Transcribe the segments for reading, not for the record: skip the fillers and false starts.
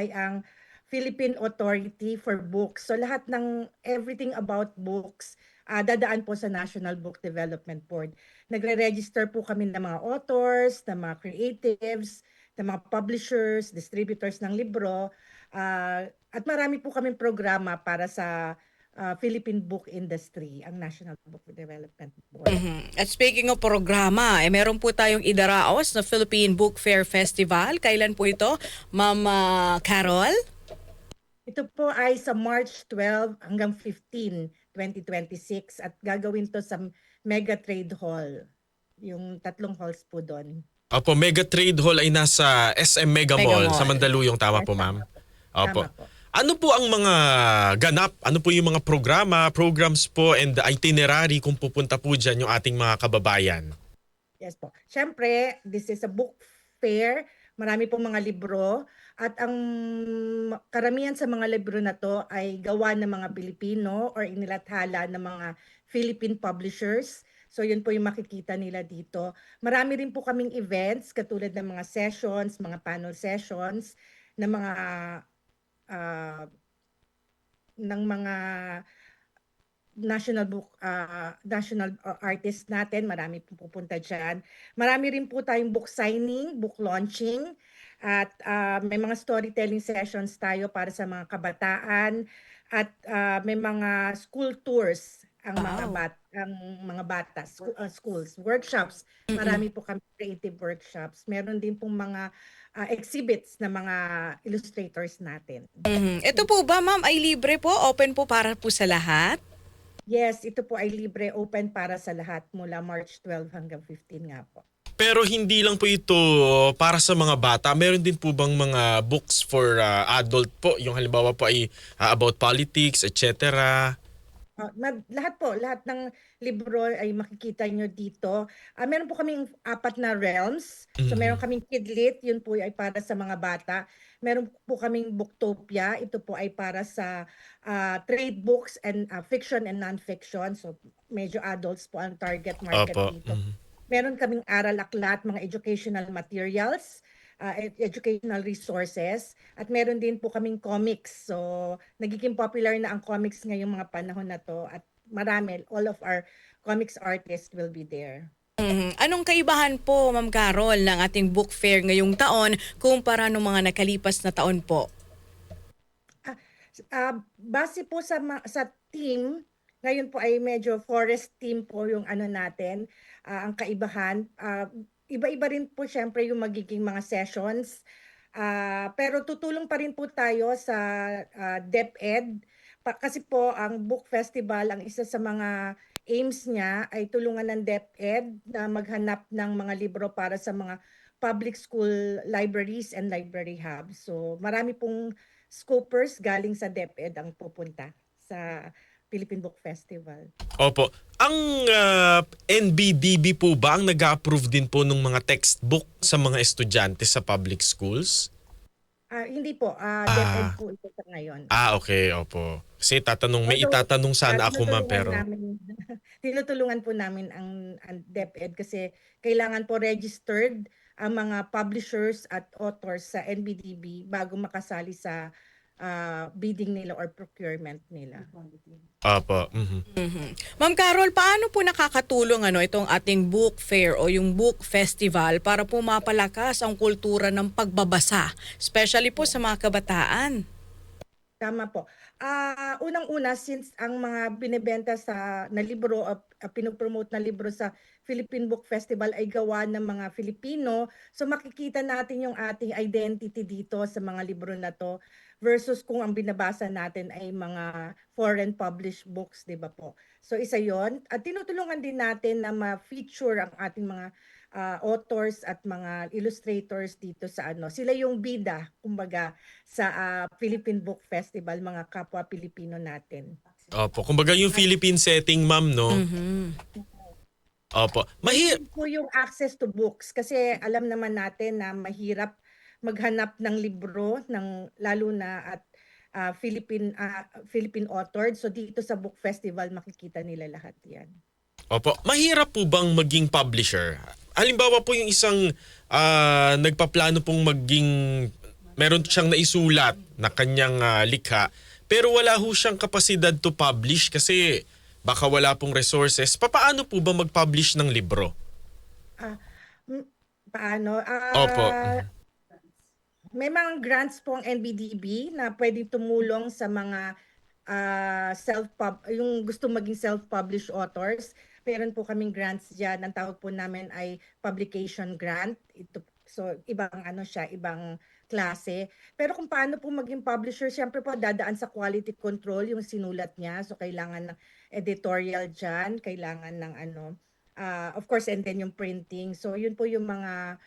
ay ang Philippine Authority for Books. So lahat ng everything about books, dadaan po sa National Book Development Board. Nagre-register po kami ng mga authors, ng mga creatives, ng mga publishers, distributors ng libro, at marami po kaming programa para sa Philippine book industry, ang National Book Development Board. At speaking of programa, meron po tayong idaraos na Philippine Book Fair Festival. Kailan po ito, Ma'am Carol? Ito po ay sa March 12 hanggang 15, 2026 at gagawin to sa Mega Trade Hall. Yung 3 halls po doon. Opo, Mega Trade Hall ay nasa SM Mega Mall sa Mandaluyong. Tama po, ma'am? Opo. Tama po. Ano po ang mga ganap? Ano po yung mga programs po and itinerary kung pupunta po dyan yung ating mga kababayan? Yes po. Siyempre, this is a book fair. Marami pong mga libro. At ang karamihan sa mga libro na to ay gawa ng mga Pilipino or inilathala ng mga Philippine publishers. So yun po yung makikita nila dito. Marami rin po kaming events katulad ng mga sessions, mga panel sessions, ng mga national artist natin, marami po pupunta dyan. Marami rin po tayong book signing, book launching, at may mga storytelling sessions tayo para sa mga kabataan, at may mga school tours ang mga bata, schools, workshops. Marami po kami creative workshops. Meron din pong mga exhibits na mga illustrators natin. Ito po ba, ma'am, ay libre po? Open po para po sa lahat? Yes, ito po ay libre, open para sa lahat mula March 12 hanggang 15 nga po. Pero hindi lang po ito para sa mga bata. Meron din po bang mga books for adult po? Yung halimbawa po ay about politics, etc. Lahat ng libro ay makikita nyo dito. Meron po kaming 4 na realms. So meron kaming Kidlit, yun po ay para sa mga bata. Meron po kaming Booktopia, ito po ay para sa trade books and fiction and non-fiction. So medyo adults po ang target market dito. Meron kaming Aral Aklat, mga educational materials, educational resources, at meron din po kaming comics. So nagiging popular na ang comics ngayong mga panahon na to, at marami, all of our comics artists will be there. Anong kaibahan po, Ma'am Carol, ng ating book fair ngayong taon kumpara nung mga nakalipas na taon po? Base po sa team, ngayon po ay medyo forest team po yung ano natin, ang kaibahan. Iba-iba rin po syempre yung magiging mga sessions. Pero tutulong pa rin po tayo sa DepEd. Kasi po ang book festival, ang isa sa mga aims niya ay tulungan ng DepEd na maghanap ng mga libro para sa mga public school libraries and library hubs. So marami pong scopers galing sa DepEd ang pupunta sa Philippine Book Festival. Opo. Ang NBDB po ba ang nag-approve din po ng mga textbook sa mga estudyante sa public schools? Hindi po. DepEd po ito sa ngayon. Okay. Opo. Kasi may itatanong sana ako, ma'am, pero tinutulungan po namin ang DepEd kasi kailangan po registered ang mga publishers at authors sa NBDB bago makasali sa bidding nila or procurement nila. Opo. Ma'am Carol, paano po nakakatulong itong ating book fair o yung book festival para po mapalakas ang kultura ng pagbabasa, especially po sa mga kabataan? Tama po. Unang-una, since ang mga binebenta na libro o pinopromote na libro sa Philippine Book Festival ay gawa ng mga Filipino, so makikita natin yung ating identity dito sa mga libro na to versus kung ang binabasa natin ay mga foreign published books, di ba po? So isa yon. At tinutulungan din natin na ma-feature ang ating mga authors at mga illustrators dito sa sila yung bida, kumbaga, sa Philippine Book Festival, mga kapwa Pilipino natin. Opo. Kumbaga yung Philippine setting, ma'am, no? Opo. Po yung access to books kasi alam naman natin na mahirap maghanap ng libro lalo na at Philippine authored. So dito sa Book Festival makikita nila lahat 'yan. Opo. Mahirap po bang maging publisher? Halimbawa po yung isang nagpaplano pong meron siyang naisulat na kanyang likha, pero wala ho siyang kapasidad to publish kasi baka wala pong resources. Paano po ba mag-publish ng libro? Ah, hmm, paano? Opo. May mga grants po ang NBDB na pwedeng tumulong sa mga yung gusto maging self-published authors. Meron po kaming grants diyan. Ang tawag po namin ay publication grant. So ibang ano siya, ibang klase. Pero kung paano po maging publisher, siyempre po dadaan sa quality control yung sinulat niya. So kailangan ng editorial diyan, kailangan ng ano, of course, and then yung printing. So yun po yung mga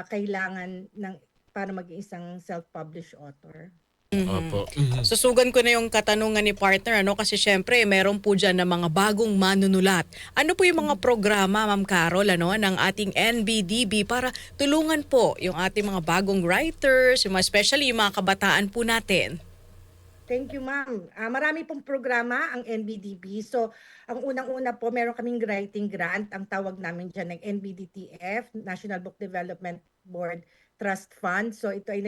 kailangan ng para maging isang self-published author. Opo. Mhm. Susugan ko na yung katanungan ni partner kasi syempre meron po diyan na mga bagong manunulat. Ano po yung mga programa, Ma'am Carol, ng ating NBDB para tulungan po yung ating mga bagong writers, especially yung mga kabataan po natin? Thank you, ma'am. Marami pong programa ang NBDB. So, ang unang-una po, meron kaming writing grant. Ang tawag namin dyan ng NBDTF, National Book Development Board Trust Fund. So, ito ay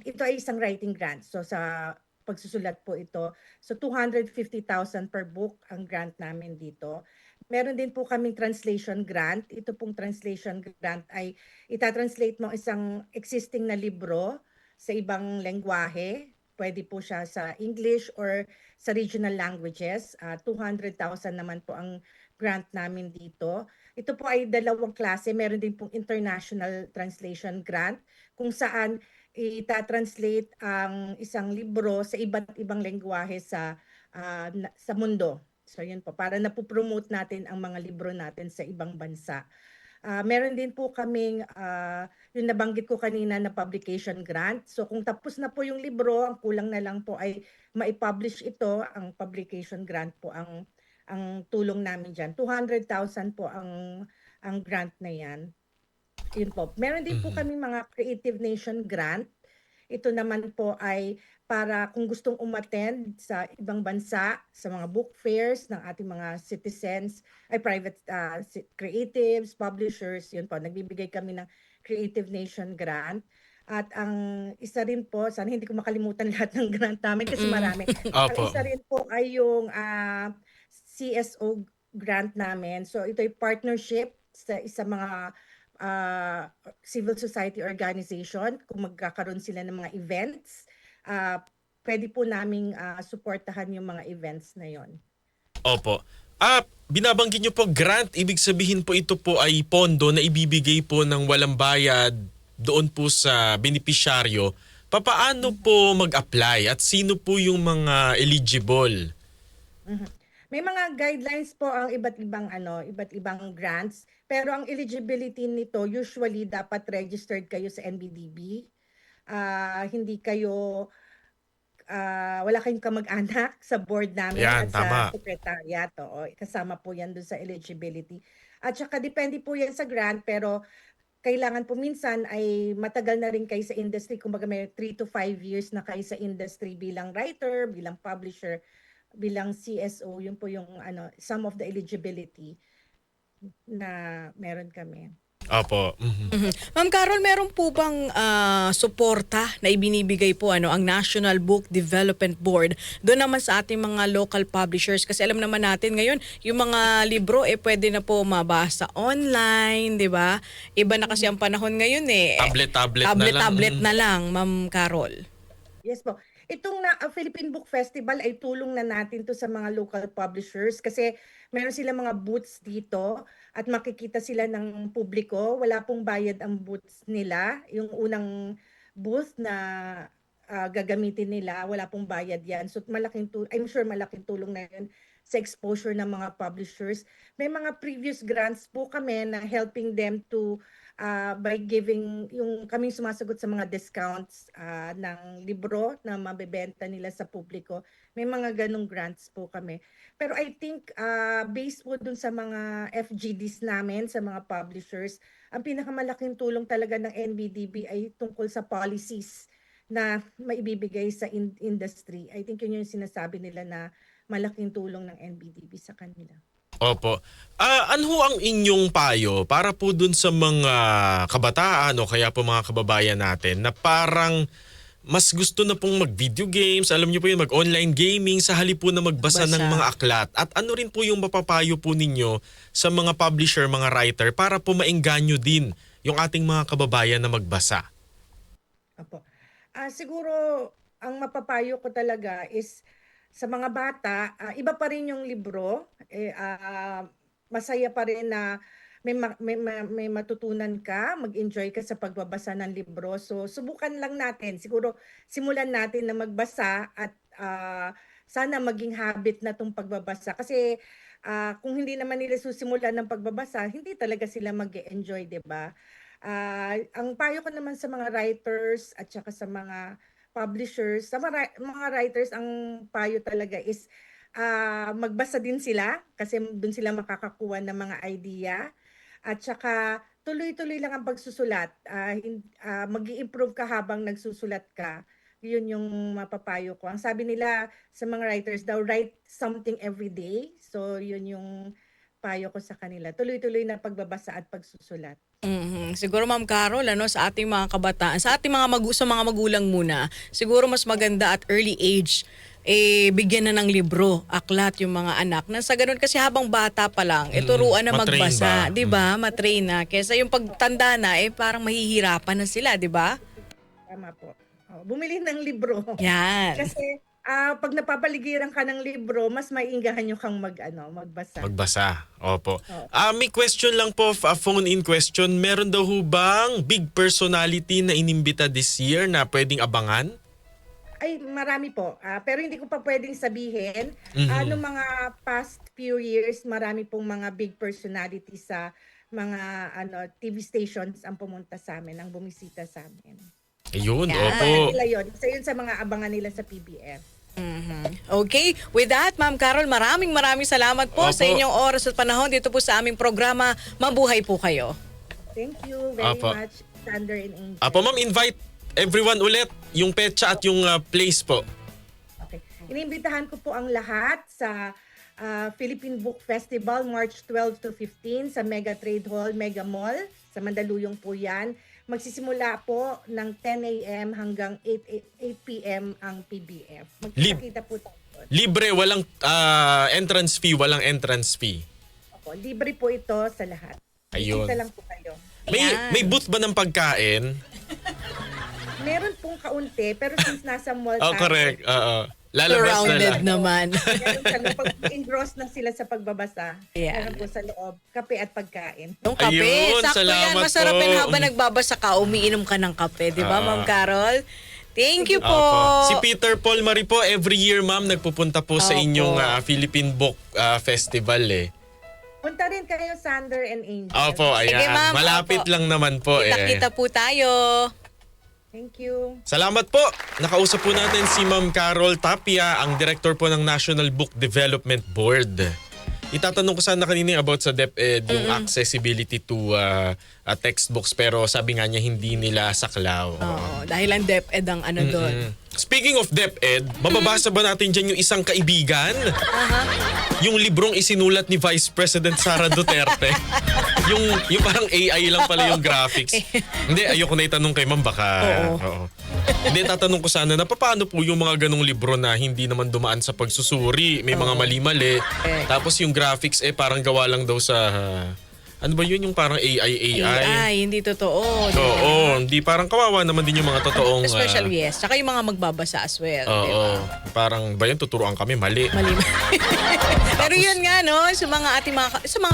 ito ay isang writing grant. So, sa pagsusulat po ito. So, 250,000 per book ang grant namin dito. Meron din po kaming translation grant. Ito pong translation grant ay itatranslate mo isang existing na libro sa ibang lengguwahe. Pwede po siya sa English or sa regional languages. 200,000 naman po ang grant namin dito. Ito po ay dalawang klase. Meron din pong international translation grant kung saan itatranslate ang isang libro sa iba't ibang lengguwahe sa mundo. So yun po, para napopromote natin ang mga libro natin sa ibang bansa. Meron din po kaming yung nabanggit ko kanina na publication grant. So kung tapos na po yung libro, ang kulang na lang po ay mai-publish ito. Ang publication grant po ang tulong namin diyan. 200,000 po ang grant na 'yan. Yun po. Meron din po kami mga Creative Nation grant. Ito naman po ay para kung gustong umattend sa ibang bansa, sa mga book fairs ng ating mga citizens, ay private creatives, publishers, yun po, nagbibigay kami ng Creative Nation grant. At ang isa rin po, sana hindi ko makalimutan lahat ng grant namin kasi marami. Ang Opo. isa rin po ay yung CSO grant namin. So ito ay partnership sa mga civil society organization. Kung magkakaroon sila ng mga events, pwede po naming suportahan yung mga events na yon. Opo. Binabanggit niyo po grant, ibig sabihin po ito po ay pondo na ibibigay po ng walang bayad doon po sa benepisyaryo. Papaano po mag-apply at sino po yung mga eligible? May mga guidelines po ang iba't ibang grants, pero ang eligibility nito usually dapat registered kayo sa NBDB. Hindi kayo wala kayong kamag-anak sa board namin Yan, at sa tama. secretariat. Oo, kasama po yan dun sa eligibility. At saka depende po yan sa grant, pero kailangan po minsan ay matagal na rin kayo sa industry. Kumbaga may 3 to 5 years na kayo sa industry bilang writer, bilang publisher, bilang CSO. Yun po yung some of the eligibility na meron kami. Opo. Ma'am Carol, meron po bang suporta na ibinibigay po ang National Book Development Board doon naman sa ating mga local publishers? Kasi alam naman natin ngayon, yung mga libro pwede na po mabasa online, di ba? Iba na kasi ang panahon ngayon Tablet na lang. Tablet na lang, Ma'am Carol. Yes po. Itong Philippine Book Festival ay tulong na natin to sa mga local publishers kasi meron sila mga booths dito at makikita sila ng publiko. Wala pong bayad ang booths nila. Yung unang booth na gagamitin nila, wala pong bayad yan. So I'm sure malaking tulong na yun sa exposure ng mga publishers. May mga previous grants po kami na helping them to by giving yung kaming sumasagot sa mga discounts ng libro na mabebenta nila sa publiko. May mga ganong grants po kami. Pero I think based po dun sa mga FGDs namin, sa mga publishers, ang pinakamalaking tulong talaga ng NBDB ay tungkol sa policies na maibibigay sa industry. I think yun yung sinasabi nila na malaking tulong ng NBDB sa kanila. Opo. Ano ho ang inyong payo para po dun sa mga kabataan o kaya po mga kababayan natin na parang mas gusto na pong mag-video games, alam niyo po yun, mag-online gaming sa halip po na magbasa ng Basa. mga aklat? At ano rin po yung mapapayo po ninyo sa mga publisher, mga writer para po maengganyo din yung ating mga kababayan na magbasa? Opo. Siguro ang mapapayo ko talaga is sa mga bata, iba pa rin yung libro. Masaya pa rin na may matutunan ka, mag-enjoy ka sa pagbabasa ng libro. So subukan lang natin. Siguro simulan natin na magbasa at sana maging habit na 'tong pagbabasa. Kasi kung hindi naman nila susimulan ng pagbabasa, hindi talaga sila mag-enjoy, 'di ba? Ang payo ko naman sa mga writers at saka sa mga publishers, sa mga writers, ang payo talaga is magbasa din sila kasi doon sila makakakuha ng mga idea. At saka tuloy-tuloy lang ang pagsusulat. Mag-i-improve ka habang nagsusulat ka. Yun yung mapapayo ko. Ang sabi nila sa mga writers daw, write something every day. So yun yung payo ko sa kanila. Tuloy-tuloy na pagbabasa at pagsusulat. Mhm. Siguro Ma'am Carol, sa ating mga kabataan, sa ating sa mga magulang muna, siguro mas maganda at early age bigyan na ng libro, aklat yung mga anak. Na sa ganun kasi habang bata pa lang, turuan na Matrain magbasa, ba? 'di ba? Matrain na. Kaysa yung pagtanda na parang mahihirapan na sila, 'di ba? Tama po. Bumili ng libro. Yan. Kasi pag napapaligiran ka ng libro, mas maiinggahan nyo kang magbasa. Magbasa. Opo. Oo. May question lang po, phone-in question. Meron daw ho bang big personality na inimbita this year na pwedeng abangan? Ay, marami po. Pero hindi ko pa pwedeng sabihin. Noong mga past few years, marami pong mga big personalities sa mga TV stations ang pumunta sa amin, ang bumisita sa amin. Ayun, Yan. opo. Nila yun. Isa yun sa mga abangan nila sa PBF. Mhm. Okay, with that, Ma'am Carol, maraming salamat po Opo. sa inyong oras at panahon dito po sa aming programa. Mabuhay po kayo. Thank you very Opo. much, Sander and Angel. Apo ma'am, invite everyone ulit yung petsa at yung place po. Okay. Inimbitahan ko po ang lahat sa Philippine Book Festival, March 12 to 15 sa Mega Trade Hall, Mega Mall. Sa Mandaluyong po yan. Magsisimula po ng 10 a.m. hanggang 8 p.m. ang PBF. Magkikita po tayo. Libre, walang entrance fee, walang entrance fee. Opo, libre po ito sa lahat. Ayun. Kita lang po kayo. Ayan. May booth ba ng pagkain? Meron pong kaunti, pero since nasa mall Oh, tayo, correct. Lalabas na Surrounded lang. naman. meron sa loob. Pag engross na sila sa pagbabasa, Ayan. meron po sa loob, kape at pagkain. Yung kape, Ayun, sakto yan. salamat Masarap po. yan habang nagbabasa ka, umiinom ka ng kape. Di ba, Ma'am Carol? Thank you po. Opo. Si Peter Paul Marie po, every year ma'am, nagpupunta po sa Opo. inyong Philippine Book Festival eh. Punta rin kayo, Sander and Angel. Opo, ayan. Sige, ma'am. Malapit Opo. lang naman po eh. Kita-kita po tayo. Thank you. Salamat po. Nakausap po natin si Ma'am Carol Tapia, ang director po ng National Book Development Board. Itatanong ko sana kanina about sa DepEd, yung accessibility to textbooks, pero sabi nga niya hindi nila saklaw. Oo, dahil ang DepEd ang doon. Speaking of DepEd, mababasa ba natin dyan yung isang kaibigan? Yung librong isinulat ni Vice President Sara Duterte. yung parang AI lang pala yung graphics. Hindi, ayoko na itanong kay ma'am, baka... Oo. Hindi, tatanong ko sana na paano po yung mga ganong libro na hindi naman dumaan sa pagsusuri, may mga mali-mali. Tapos yung graphics parang gawa lang daw sa... ano ba yun, yung parang AI? Ay, hindi totoo. di ba? Oo, hindi parang kawawa naman din yung mga totoong... Especially, yes. Tsaka yung mga magbabasa as well. Oo, di ba? parang ba yan, tuturuan kami, mali. Mali. Pero yun nga, no, sa mga